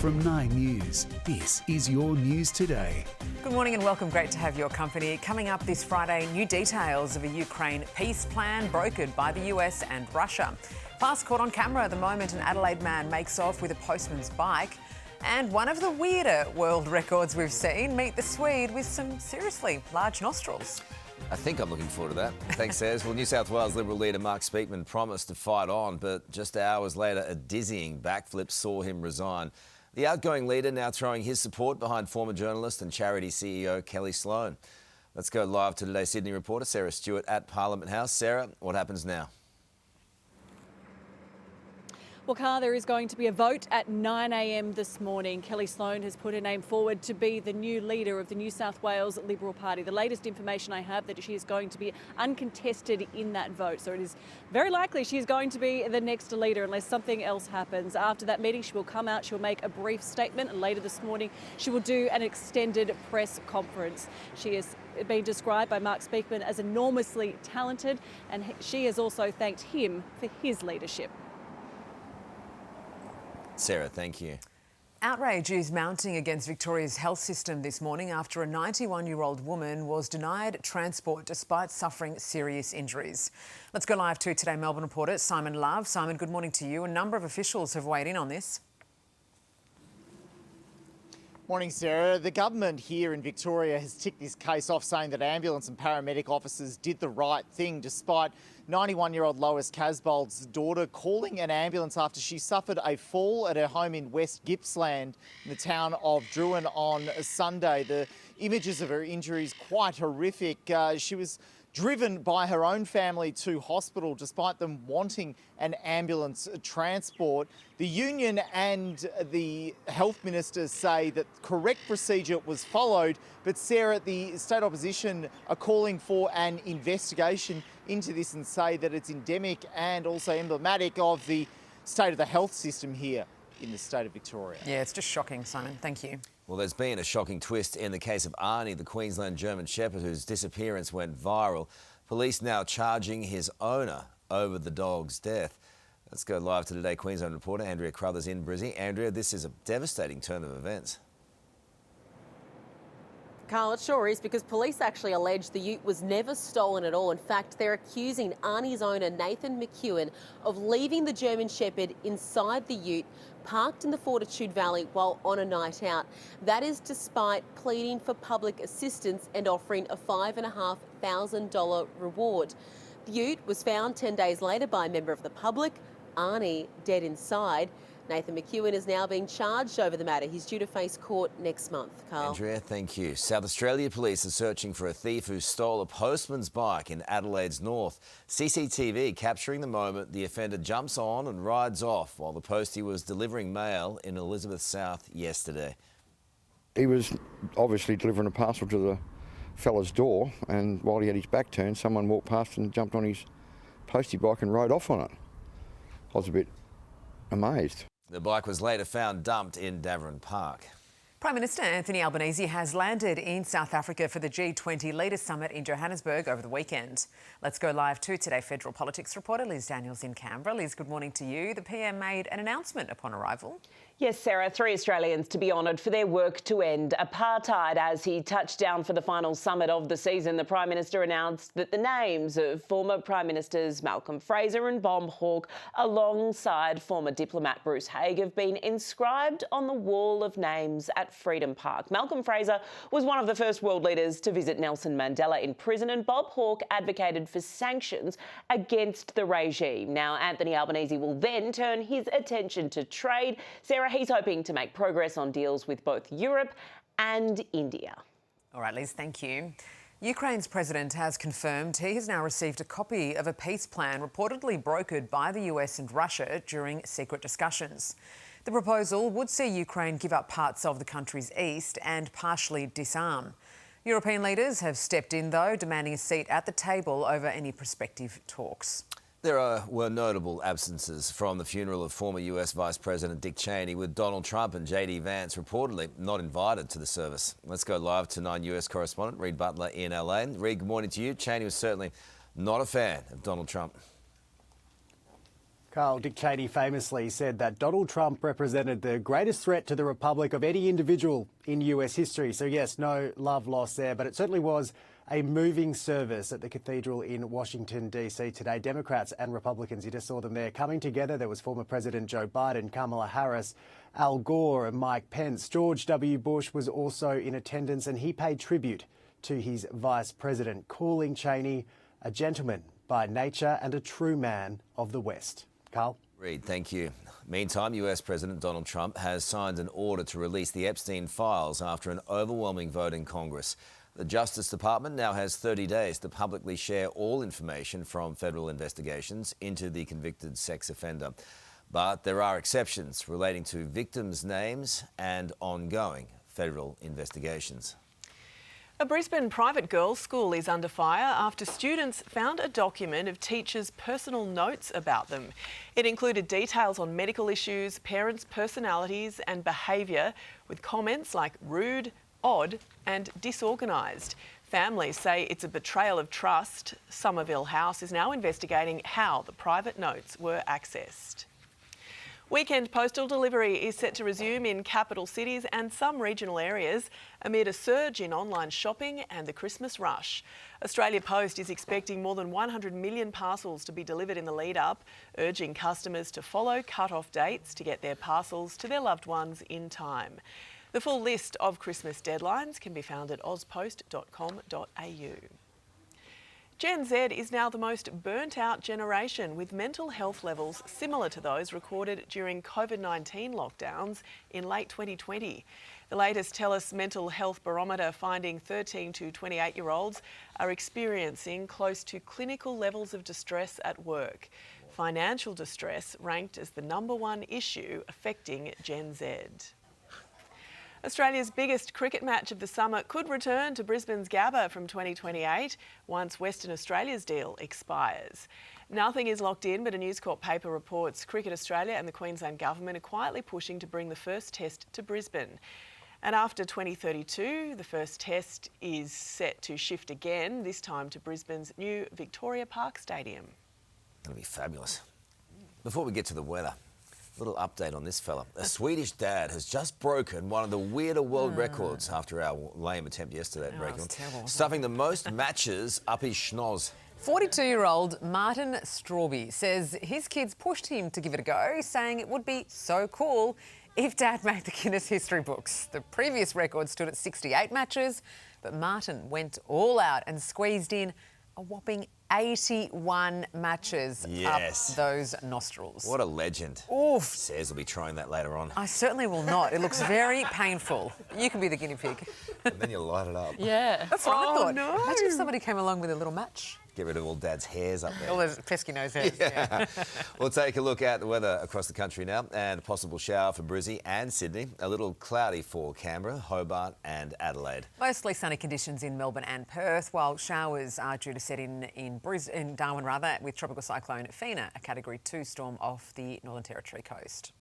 From 9 News, this is your news today. Good morning and welcome. Great to have your company. Coming up this Friday, new details of a Ukraine peace plan brokered by the US and Russia. Fast caught on camera the moment an Adelaide man makes off with a postman's bike. And one of the weirder world records we've seen, meet the Swede with some seriously large nostrils. I think I'm looking forward to that. Thanks, Saz. Well, New South Wales Liberal leader Mark Speakman promised to fight on, but just hours later, a dizzying backflip saw him resign. The outgoing leader now throwing his support behind former journalist and charity CEO Kelly Sloan. Let's go live to today's Sydney reporter Sarah Stewart at Parliament House. Sarah, what happens now? Well, Carl, there is going to be a vote at 9 a.m. this morning. Kelly Sloan has put her name forward to be the new leader of the New South Wales Liberal Party. The latest information I have that she is going to be uncontested in that vote. So it is very likely she is going to be the next leader unless something else happens. After that meeting, she will come out, she will make a brief statement, and later this morning she will do an extended press conference. She has been described by Mark Speakman as enormously talented, and she has also thanked him for his leadership. Sarah, thank you. Outrage is mounting against Victoria's health system this morning after a 91-year-old woman was denied transport despite suffering serious injuries. Let's go live to Today Melbourne reporter Simon Love. Simon, good morning to you. A number of officials have weighed in on this. Morning, Sarah. The government here in Victoria has ticked this case off, saying that ambulance and paramedic officers did the right thing despite 91-year-old Lois Casbold's daughter calling an ambulance after she suffered a fall at her home in West Gippsland in the town of Druin on Sunday. The images of her injuries quite horrific. She was driven by her own family to hospital despite them wanting an ambulance transport. The union and the health minister say that correct procedure was followed, but Sarah, the state opposition are calling for an investigation into this and say that it's endemic and also emblematic of the state of the health system here in the state of Victoria. Yeah, it's just shocking, Simon. Thank you. Well, there's been a shocking twist in the case of Arnie, the Queensland German Shepherd whose disappearance went viral. Police now charging his owner over the dog's death. Let's go live to Today Queensland reporter Andrea Crothers in Brizzy. Andrea, this is a devastating turn of events. Carl, it sure is, because police actually allege the ute was never stolen at all. In fact, they're accusing Arnie's owner, Nathan McEwen, of leaving the German Shepherd inside the ute, parked in the Fortitude Valley while on a night out. That is despite pleading for public assistance and offering a $5,500 reward. The ute was found 10 days later by a member of the public, Arnie dead inside. Nathan McEwen is now being charged over the matter. He's due to face court next month. Carl. Andrea, thank you. South Australia police are searching for a thief who stole a postman's bike in Adelaide's north. CCTV capturing the moment the offender jumps on and rides off while the postie was delivering mail in Elizabeth South yesterday. He was obviously delivering a parcel to the fella's door, and while he had his back turned, someone walked past and jumped on his postie bike and rode off on it. I was a bit amazed. The bike was later found dumped in Davern Park. Prime Minister Anthony Albanese has landed in South Africa for the G20 Leaders Summit in Johannesburg over the weekend. Let's go live to Today Federal Politics reporter Liz Daniels in Canberra. Liz, good morning to you. The PM made an announcement upon arrival. Yes, Sarah, 3 Australians to be honoured for their work to end apartheid. As he touched down for the final summit of the season, the Prime Minister announced that the names of former Prime Ministers Malcolm Fraser and Bob Hawke, alongside former diplomat Bruce Haig, have been inscribed on the wall of names at Freedom Park. Malcolm Fraser was one of the first world leaders to visit Nelson Mandela in prison, and Bob Hawke advocated for sanctions against the regime. Now, Anthony Albanese will then turn his attention to trade. Sarah, he's hoping to make progress on deals with both Europe and India. All right, Liz, thank you. Ukraine's president has confirmed he has now received a copy of a peace plan reportedly brokered by the US and Russia during secret discussions. The proposal would see Ukraine give up parts of the country's east and partially disarm. European leaders have stepped in, though, demanding a seat at the table over any prospective talks. There were notable absences from the funeral of former US Vice President Dick Cheney, with Donald Trump and JD Vance reportedly not invited to the service. Let's go live to 9 US correspondent Reid Butler in LA. Reid, good morning to you. Cheney was certainly not a fan of Donald Trump. Carl, Dick Cheney famously said that Donald Trump represented the greatest threat to the Republic of any individual in US history. So yes, no love lost there, but it certainly was a moving service at the cathedral in Washington, D.C. today. Democrats and Republicans, you just saw them there coming together. There was former President Joe Biden, Kamala Harris, Al Gore and Mike Pence. George W. Bush was also in attendance and he paid tribute to his vice president, calling Cheney a gentleman by nature and a true man of the West. Carl? Reid, thank you. Meantime, US President Donald Trump has signed an order to release the Epstein files after an overwhelming vote in Congress. The Justice Department now has 30 days to publicly share all information from federal investigations into the convicted sex offender. But there are exceptions relating to victims' names and ongoing federal investigations. A Brisbane private girls' school is under fire after students found a document of teachers' personal notes about them. It included details on medical issues, parents' personalities and behaviour, with comments like rude, odd and disorganised. Families say it's a betrayal of trust. Somerville House is now investigating how the private notes were accessed. Weekend postal delivery is set to resume in capital cities and some regional areas amid a surge in online shopping and the Christmas rush. Australia Post is expecting more than 100 million parcels to be delivered in the lead-up, urging customers to follow cut-off dates to get their parcels to their loved ones in time. The full list of Christmas deadlines can be found at ozpost.com.au. Gen Z is now the most burnt-out generation, with mental health levels similar to those recorded during COVID-19 lockdowns in late 2020. The latest TELUS Mental Health Barometer finding 13 to 28-year-olds are experiencing close to clinical levels of distress at work. Financial distress ranked as the #1 issue affecting Gen Z. Australia's biggest cricket match of the summer could return to Brisbane's Gabba from 2028 once Western Australia's deal expires. Nothing is locked in, but a News Corp paper reports Cricket Australia and the Queensland government are quietly pushing to bring the first test to Brisbane. And after 2032, the first test is set to shift again, this time to Brisbane's new Victoria Park Stadium. That'll be fabulous. Before we get to the weather, little update on this fella. A Swedish dad has just broken one of the weirder world records after our lame attempt yesterday at breaking one, stuffing the most matches up his schnoz. 42-year-old Martin Strawby says his kids pushed him to give it a go, saying it would be so cool if Dad made the Guinness history books. The previous record stood at 68 matches, but Martin went all out and squeezed in a whopping 81 matches up those nostrils. What a legend. Oof. Says will be trying that later on. I certainly will not. It looks very painful. You can be the guinea pig. And then you light it up. Yeah. That's what I thought. No. Imagine if somebody came along with a little match. Get rid of all Dad's hairs up there. All those pesky nose hairs. Yeah. We'll take a look at the weather across the country now, and a possible shower for Brizzy and Sydney. A little cloudy for Canberra, Hobart and Adelaide. Mostly sunny conditions in Melbourne and Perth, while showers are due to set in Darwin, with Tropical Cyclone Fina, a Category 2 storm off the Northern Territory coast.